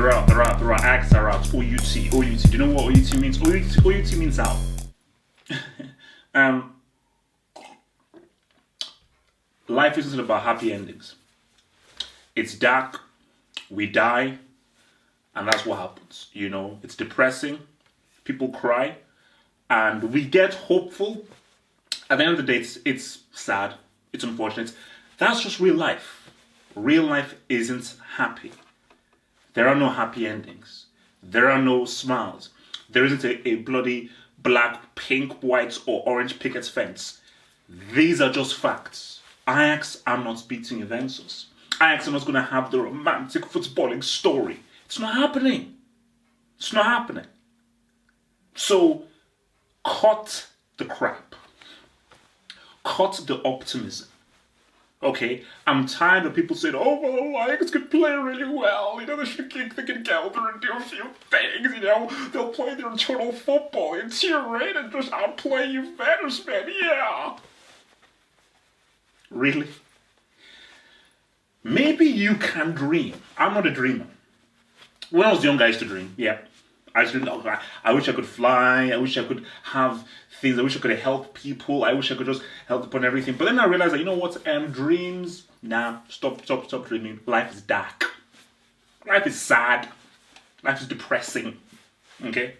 They're out. Ajax are out. OUT. Do you know what OUT means? OUT means out. um, Life isn't about happy endings. It's dark. We die, and that's what happens. You know, it's depressing. People cry, and we get hopeful. At the end of the day, it's sad. It's unfortunate. That's just real life. Real life isn't happy. There are no happy endings. There are no smiles. There isn't a bloody black, pink, white, or orange picket fence. These are just facts. Ajax are not beating Juventus. Ajax are not going to have the romantic footballing story. It's not happening. It's not happening. So, cut the crap. Cut the optimism. Okay, I'm tired of people saying, oh, well, Ajax could play really well. You know, they can gather and do a few things. You know, they'll play their internal football and tear in and just outplay Juventus, man. Yeah. Really? Maybe you can dream. I'm not a dreamer. When I was young, I used to dream. Yeah. I wish I could fly. I wish I could have things. I wish I could help people. I wish I could just help upon everything. But then I realized that, you know what? Dreams, nah, stop dreaming. Life is dark. Life is sad. Life is depressing. Okay?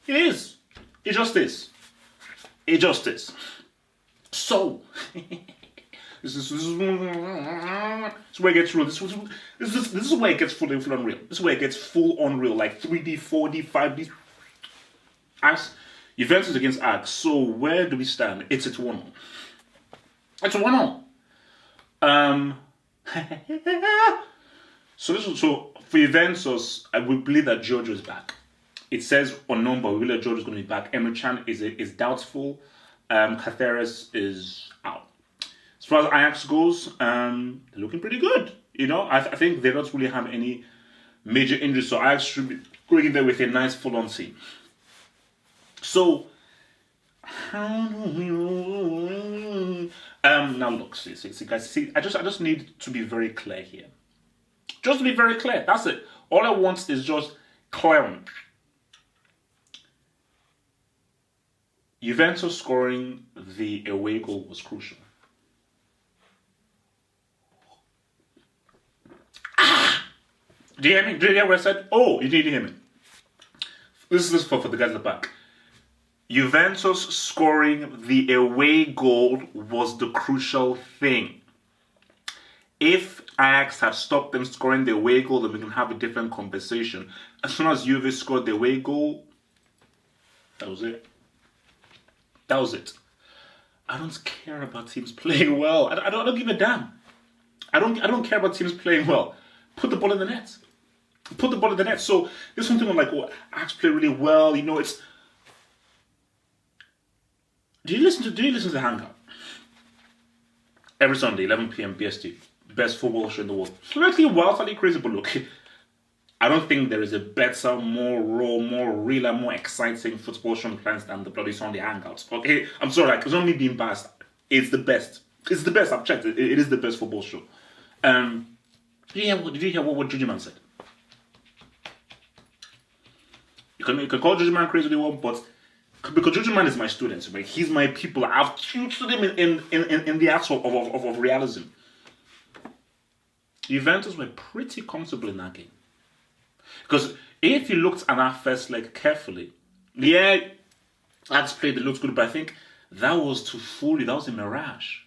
It is. It just is. It just is. So, this is where it gets real. This is where it gets full unreal. This is where it gets full unreal, like 3D, 4D, 5D. As Juventus against Ajax. So where do we stand? It's 1-0. It's 1-0. So for Juventus, we believe that Giorgio is back. It says unknown, but we believe that Giorgio is going to be back. Emre Can is doubtful. Caceres is out. As far as Ajax goes, they're looking pretty good. You know, I think they don't really have any major injuries, so Ajax should be going in there with a nice full-on team. So, how do we... now look, see, guys, I just need to be very clear here. Just to be very clear, that's it. All I want is just clarity. Juventus scoring the away goal was crucial. Do you hear me? Did you hear what I said? Oh, you didn't hear me. This is for the guys at the back. Juventus scoring the away goal was the crucial thing. If Ajax had stopped them scoring the away goal, then we can have a different conversation. As soon as Juve scored the away goal, that was it. That was it. I don't care about teams playing well. I don't give a damn. I don't care about teams playing well. Put the ball in the net. Put the ball in the net. So there's something like, oh, Ajax play really well. You know, it's. Do you listen to the Hangout? Every Sunday, 11 p.m. BST. Best football show in the world. Slightly wild, slightly crazy, but look, I don't think there is a better, more raw, more real, and more exciting football show on the planet than the bloody Sunday Hangouts. Okay, I'm sorry, like, it's not me being biased. It's the best. It's the best. I've checked. It is the best football show. Did you hear what Juju Man said? You can call Juju Man crazy if you want, but because Juju Man is my student, right? He's my people. I've tutored him in the act of realism. Juventus were pretty comfortable in that game. Because if you looked at our first leg carefully, yeah, Ajax played, it looked good, but I think that was to fool you. That was a mirage.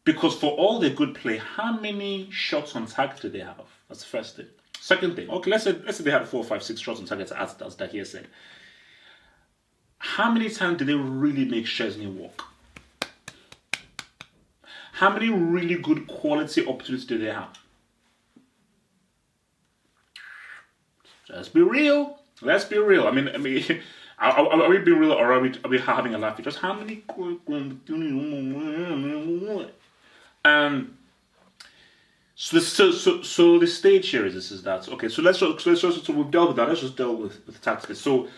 Because for all the good play, how many shots on target did they have? That's the first thing. Second thing, okay, let's say they had 4, 5, 6 shots on target, as Dahir said. How many times did they really make Szczesny walk? How many really good quality opportunities did they have? Let's be real. Let's be real. I mean, are we being real or are we having a laugh? Just how many? So the stage here is that okay. So we've dealt with that. Let's just deal with the tactics. So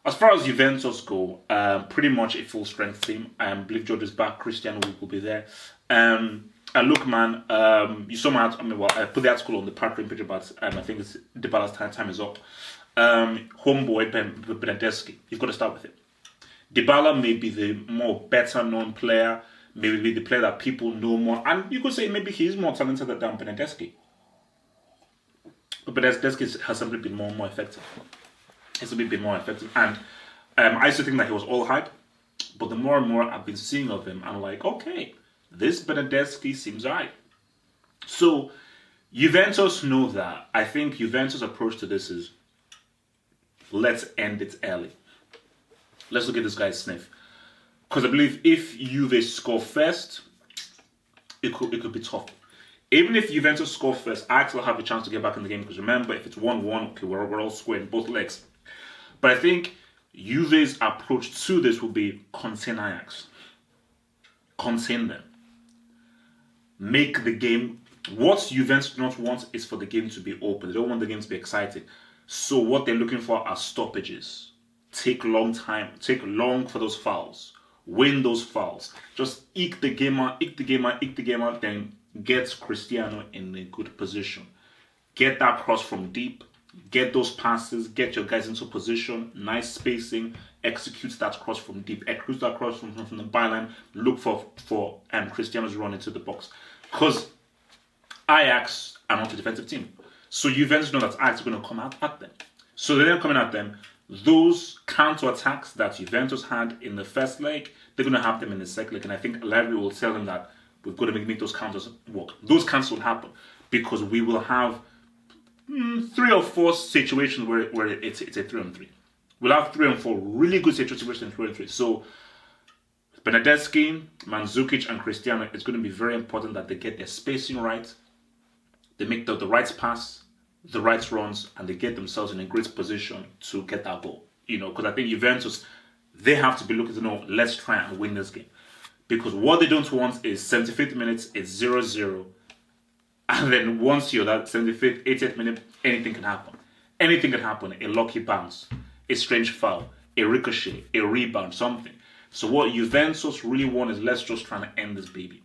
as far as Juventus go, pretty much a full strength team. I believe George is back. Cristiano will be there. Look, man, you saw my, I put the article on the Partridge page about, I think it's Dybala's time is up. Homeboy, Bernardeschi, you've got to start with it. Dybala may be the more better known player, maybe the player that people know more, and you could say maybe he's more talented than Bernardeschi. But Bernardeschi has simply been more effective. He's simply been more effective, and I used to think that he was all hype, but the more and more I've been seeing of him, I'm like, okay, this Bernardeschi seems right. So Juventus know that. I think Juventus' approach to this is, let's end it early. Let's look at this guy's sniff. Because I believe if Juve score first, it could be tough. Even if Juventus score first, Ajax will have a chance to get back in the game. Because remember, if it's 1-1, okay, we're all squaring both legs. But I think Juve's approach to this will be contain Ajax. Contain them. Make the game. What Juventus do not want is for the game to be open. They don't want the game to be exciting. So what they're looking for are stoppages. Take long for those fouls. Win those fouls. Just eke the game out, then get Cristiano in a good position. Get that cross from deep. Get those passes. Get your guys into position. Nice spacing. Execute that cross from deep. Execute that cross from the byline. Look for Cristiano's run into the box. Because Ajax are not a defensive team. So Juventus know that Ajax are going to come out at them. So they're coming at them. Those counter-attacks that Juventus had in the first leg, they're going to have them in the second leg. And I think Allegri will tell them that we've got to make those counters work. Those counters will happen because we will have 3 or 4 situations where it's a 3-on-3. We'll have 3 and 4 really good situations in 3-on-3. So Bernardeschi, Mandzukic, and Cristiano, it's going to be very important that they get their spacing right. They make the right pass, the right runs, and they get themselves in a great position to get that goal. Because I think Juventus, they have to be looking to know, let's try and win this game. Because what they don't want is 75th minutes, it's 0-0. And then once you're that 75th, 80th minute, anything can happen. Anything can happen. A lucky bounce, a strange foul, a ricochet, a rebound, something. So what Juventus really want is, let's just try and end this baby.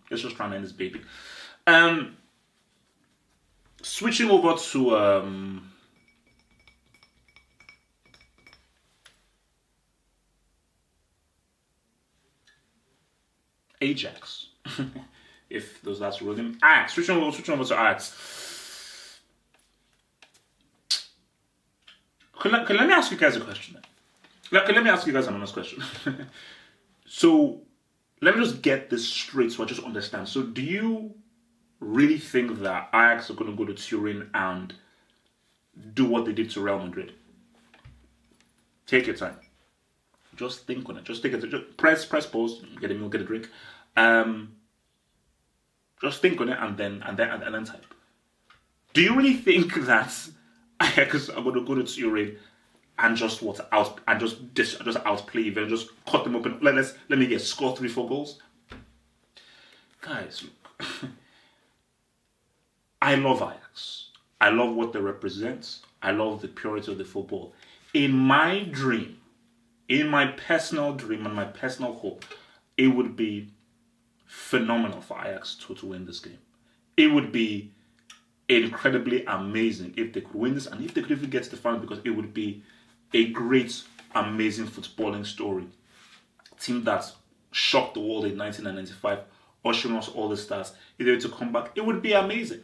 Switching over to Ajax, if those last real name. Ajax. Switching over to Ajax. Let me ask you guys a question. Let me ask you guys an honest question. So let me just get this straight so I just understand. So do you really think that Ajax are going to go to Turin and do what they did to Real Madrid? Take your time. Just think on it. Just take it. Just press pause. Get a meal. Get a drink. Just think on it and then type. Do you really think that Ajax are going to go to Turin and just outplay them, just cut them open? Let me get score 3-4 goals, guys. Look. I love Ajax. I love what they represent. I love the purity of the football. In my dream, in my personal dream and my personal hope, it would be phenomenal for Ajax to win this game. It would be incredibly amazing if they could win this and if they could even get to the final, because it would be a great, amazing footballing story. A team that shocked the world in 1995, ushering us all the stars. If they were to come back, it would be amazing.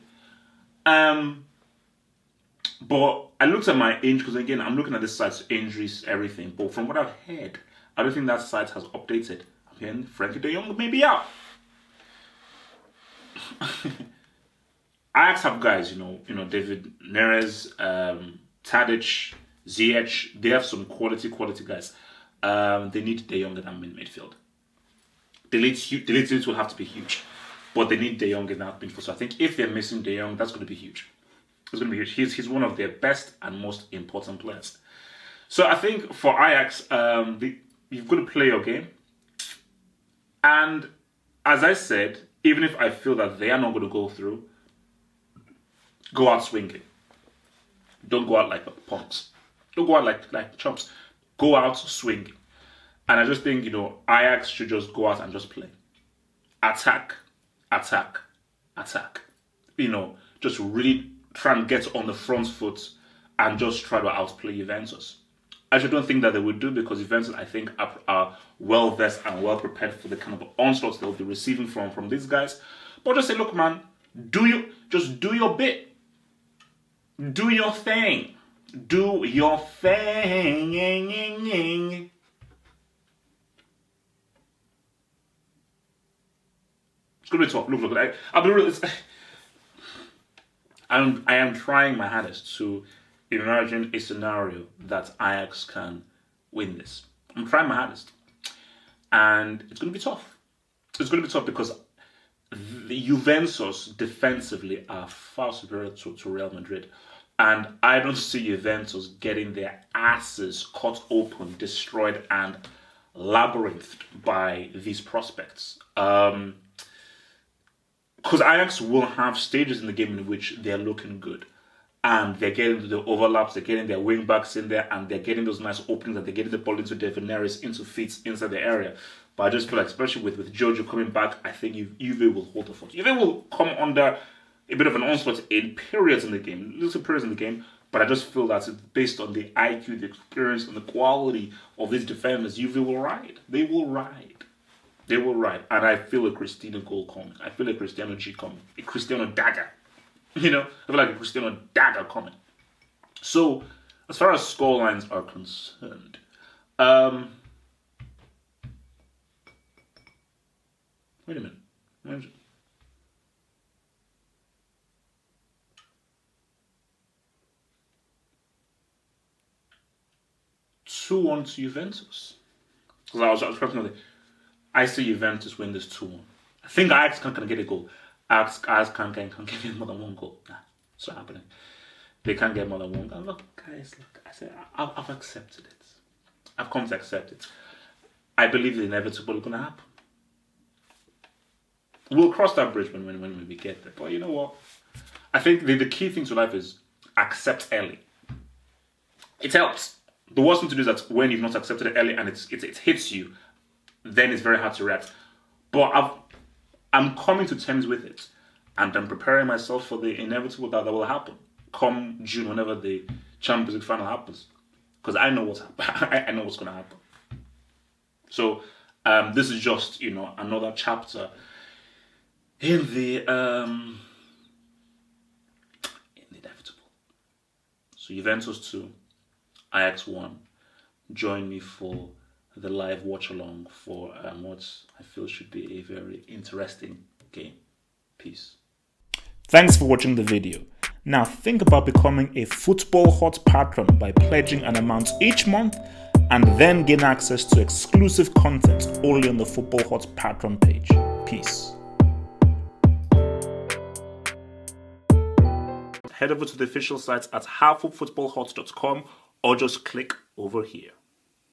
But I looked at my age, because again, I'm looking at this site's injuries, everything. But from what I've heard, I don't think that site has updated. I'm hearing Frankie de Jong may be out. Ajax have guys, David Neres, Tadic, Ziyech. They have some quality guys. They need De Jong in that midfield. The leads will have to be huge, but they need De Jong in that midfield. So I think if they're missing De Jong, that's going to be huge. It's going to be huge. He's one of their best and most important players. So I think for Ajax, you've got to play your game. And as I said, even if I feel that they are not going to go through, go out swinging. Don't go out like punks. Don't go out like chumps. Go out swinging. And I just think, Ajax should just go out and just play. Attack. attack. Just really try and get on the front foot and just try to outplay Juventus. I actually don't think that they would do, because Juventus, I think, are well versed and well prepared for the kind of onslaughts they'll be receiving from these guys. But just say, look, man, do your bit. Do your thing. Do your thing. It's gonna be tough. Look. I'll be real. I am trying my hardest to imagine a scenario that Ajax can win this. I'm trying my hardest, and it's gonna be tough. It's gonna be tough because the Juventus defensively are far superior to Real Madrid. And I don't see Juventus getting their asses cut open, destroyed, and labyrinthed by these prospects. Because Ajax will have stages in the game in which they're looking good. And they're getting the overlaps, they're getting their wing backs in there, and they're getting those nice openings, and they're getting the ball into Deveneris, into feet inside the area. But I just feel like, especially with Jojo coming back, I think Juve will hold the fort. Juve will come under a bit of an onslaught in periods in the game, little periods in the game, but I just feel that it's based on the IQ, the experience, and the quality of these defenders. Juve will ride. They will ride. They will ride. And I feel a Cristiano goal coming. I feel a Cristiano G coming. A Cristiano dagger. I feel like a Cristiano dagger coming. So, as far as scorelines are concerned, wait a minute. 2-1 to Juventus. Because I was expecting I see Juventus win this 2-1. I think Ajax can't get a goal. Ajax can't get more than one goal. Nah, it's not happening. They can't get more than one goal. Look, guys, I said I've accepted it. I've come to accept it. I believe the inevitable is going to happen. We'll cross that bridge when we get there. But you know what? I think the key thing to life is accept early. It helps. The worst thing to do is that when you've not accepted it early and it hits you, then it's very hard to react. But I'm coming to terms with it, and I'm preparing myself for the inevitable that will happen come June, whenever the Champions League final happens, because I know what's I know what's going to happen. So this is just another chapter in the inevitable. So Juventus 2. Ajax 1. Join me for the live watch along for what I feel should be a very interesting game. Peace. Thanks for watching the video. Now think about becoming a Football Hot patron by pledging an amount each month and then gain access to exclusive content only on the Football Hot patron page. Peace. Head over to the official site at halffootballhot.com or just click over here.